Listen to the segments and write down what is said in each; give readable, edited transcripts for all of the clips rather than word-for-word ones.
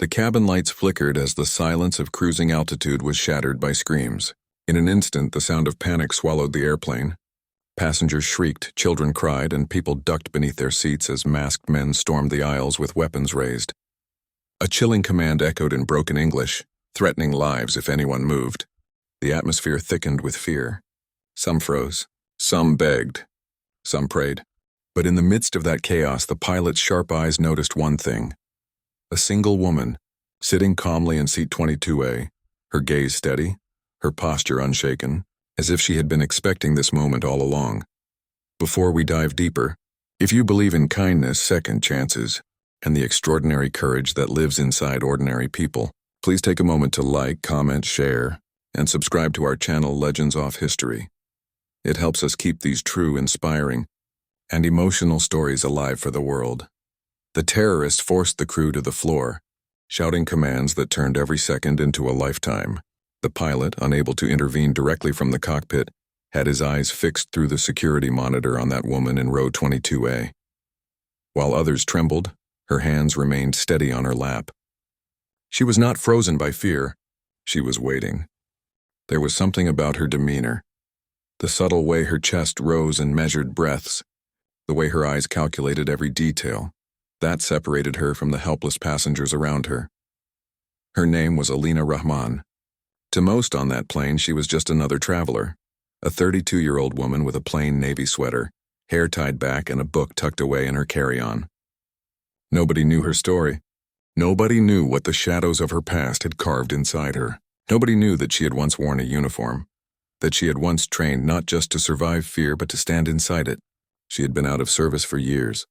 The cabin lights flickered as the silence of cruising altitude was shattered by screams. In an instant, the sound of panic swallowed the airplane. Passengers shrieked, children cried, and people ducked beneath their seats as masked men stormed the aisles with weapons raised. A chilling command echoed in broken English, threatening lives if anyone moved. The atmosphere thickened with fear. Some froze, some begged, some prayed. But in the midst of that chaos, the pilot's sharp eyes noticed one thing. A single woman, sitting calmly in seat 22A, her gaze steady, her posture unshaken, as if she had been expecting this moment all along. Before we dive deeper, if you believe in kindness, second chances, and the extraordinary courage that lives inside ordinary people, please take a moment to like, comment, share, and subscribe to our channel Legends Off History. It helps us keep these true, inspiring, and emotional stories alive for the world. The terrorists forced the crew to the floor, shouting commands that turned every second into a lifetime. The pilot, unable to intervene directly from the cockpit, had his eyes fixed through the security monitor on that woman in row 22A. While others trembled, her hands remained steady on her lap. She was not frozen by fear. She was waiting. There was something about her demeanor. The subtle way her chest rose and measured breaths, the way her eyes calculated every detail, that separated her from the helpless passengers around her. Her name was Alina Rahman. To most on that plane, she was just another traveler, a 32-year-old woman with a plain navy sweater, hair tied back, and a book tucked away in her carry-on. Nobody knew her story. Nobody knew what the shadows of her past had carved inside her. Nobody knew that she had once worn a uniform, that she had once trained not just to survive fear but to stand inside it. She had been out of service for years,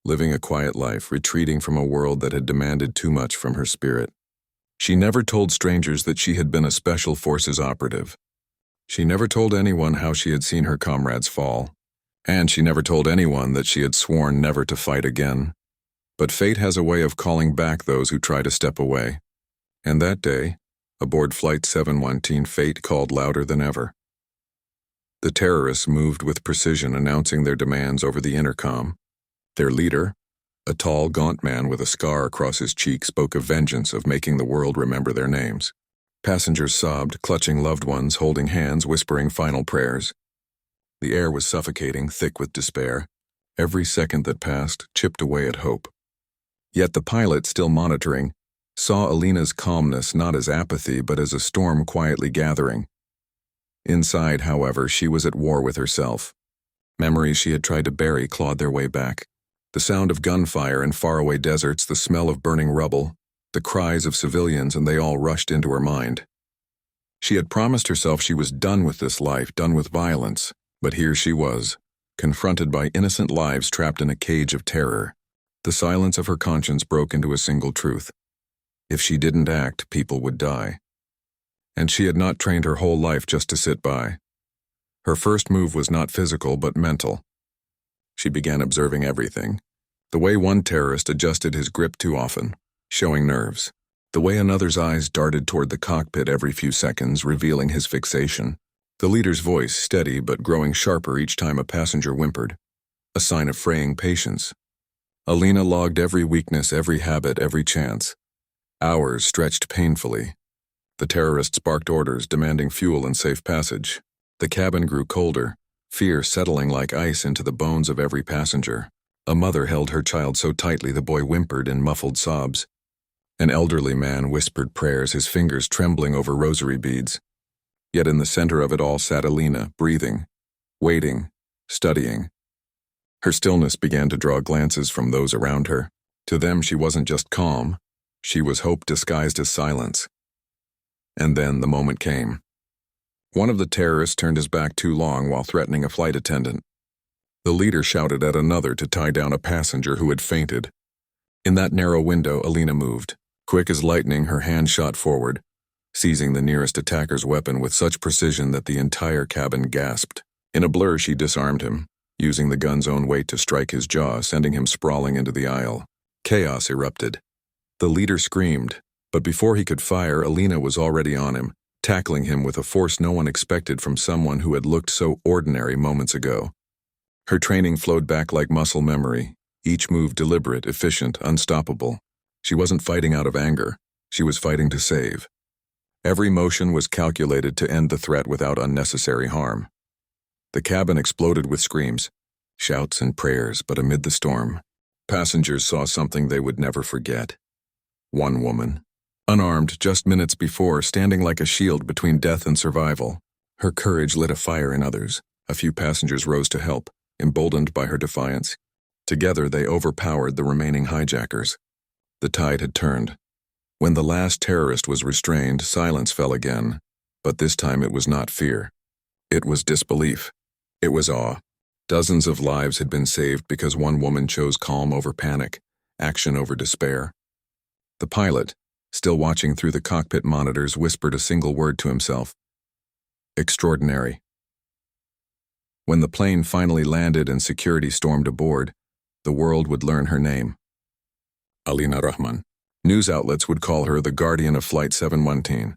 living a quiet life, retreating from a world that had demanded too much from her spirit. She never told strangers that she had been a special forces operative. She never told anyone how she had seen her comrades fall, and she never told anyone that she had sworn never to fight again. But fate has a way of calling back those who try to step away. And that day, aboard Flight 719, fate called louder than ever. The terrorists moved with precision, announcing their demands over the intercom. Their leader, a tall, gaunt man with a scar across his cheek, spoke of vengeance, of making the world remember their names. Passengers sobbed, clutching loved ones, holding hands, whispering final prayers. The air was suffocating, thick with despair. Every second that passed chipped away at hope. Yet the pilot, still monitoring, saw Alina's calmness not as apathy but as a storm quietly gathering. Inside, however, she was at war with herself. Memories she had tried to bury clawed their way back. The sound of gunfire in faraway deserts, the smell of burning rubble, the cries of civilians, and they all rushed into her mind. She had promised herself she was done with this life, done with violence, but here she was, confronted by innocent lives trapped in a cage of terror. The silence of her conscience broke into a single truth. If she didn't act, people would die. And she had not trained her whole life just to sit by. Her first move was not physical but mental. She began observing everything. The way one terrorist adjusted his grip too often, showing nerves. The way another's eyes darted toward the cockpit every few seconds, revealing his fixation. The leader's voice, steady but growing sharper each time a passenger whimpered, a sign of fraying patience. Alina logged every weakness, every habit, every chance. Hours stretched painfully. The terrorists barked orders, demanding fuel and safe passage. The cabin grew colder, fear settling like ice into the bones of every passenger. A mother held her child so tightly the boy whimpered in muffled sobs. An elderly man whispered prayers, his fingers trembling over rosary beads. Yet in the center of it all sat Alina, breathing, waiting, studying. Her stillness began to draw glances from those around her. To them, she wasn't just calm. She was hope disguised as silence. And then the moment came. One of the terrorists turned his back too long while threatening a flight attendant. The leader shouted at another to tie down a passenger who had fainted. In that narrow window, Alina moved. Quick as lightning, her hand shot forward, seizing the nearest attacker's weapon with such precision that the entire cabin gasped. In a blur, she disarmed him, using the gun's own weight to strike his jaw, sending him sprawling into the aisle. Chaos erupted. The leader screamed, but before he could fire, Alina was already on him, tackling him with a force no one expected from someone who had looked so ordinary moments ago. Her training flowed back like muscle memory, each move deliberate, efficient, unstoppable. She wasn't fighting out of anger. She was fighting to save. Every motion was calculated to end the threat without unnecessary harm. The cabin exploded with screams, shouts, and prayers, but amid the storm, passengers saw something they would never forget. One woman, unarmed just minutes before, standing like a shield between death and survival. Her courage lit a fire in others. A few passengers rose to help, emboldened by her defiance. Together they overpowered the remaining hijackers. The tide had turned. When the last terrorist was restrained, silence fell again, but this time it was not fear. It was disbelief. It was awe. Dozens of lives had been saved because one woman chose calm over panic, action over despair. The pilot, still watching through the cockpit monitors, whispered a single word to himself. Extraordinary. When the plane finally landed and security stormed aboard, the world would learn her name. Alina Rahman. News outlets would call her the guardian of Flight 719.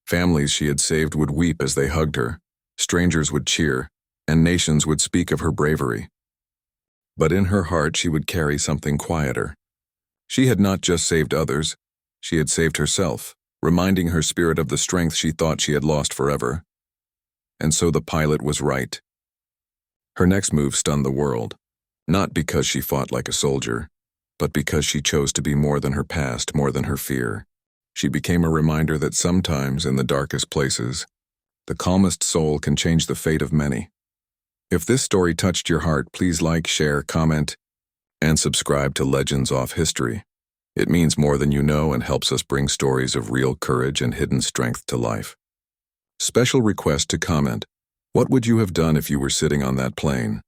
Families she had saved would weep as they hugged her, strangers would cheer, and nations would speak of her bravery. But in her heart she would carry something quieter. She had not just saved others, she had saved herself, reminding her spirit of the strength she thought she had lost forever. And so the pilot was right. Her next move stunned the world, not because she fought like a soldier, but because she chose to be more than her past, more than her fear. She became a reminder that sometimes, in the darkest places, the calmest soul can change the fate of many. If this story touched your heart, please like, share, comment, and subscribe to Legends Off History. It means more than you know and helps us bring stories of real courage and hidden strength to life. Special request to comment. What would you have done if you were sitting on that plane?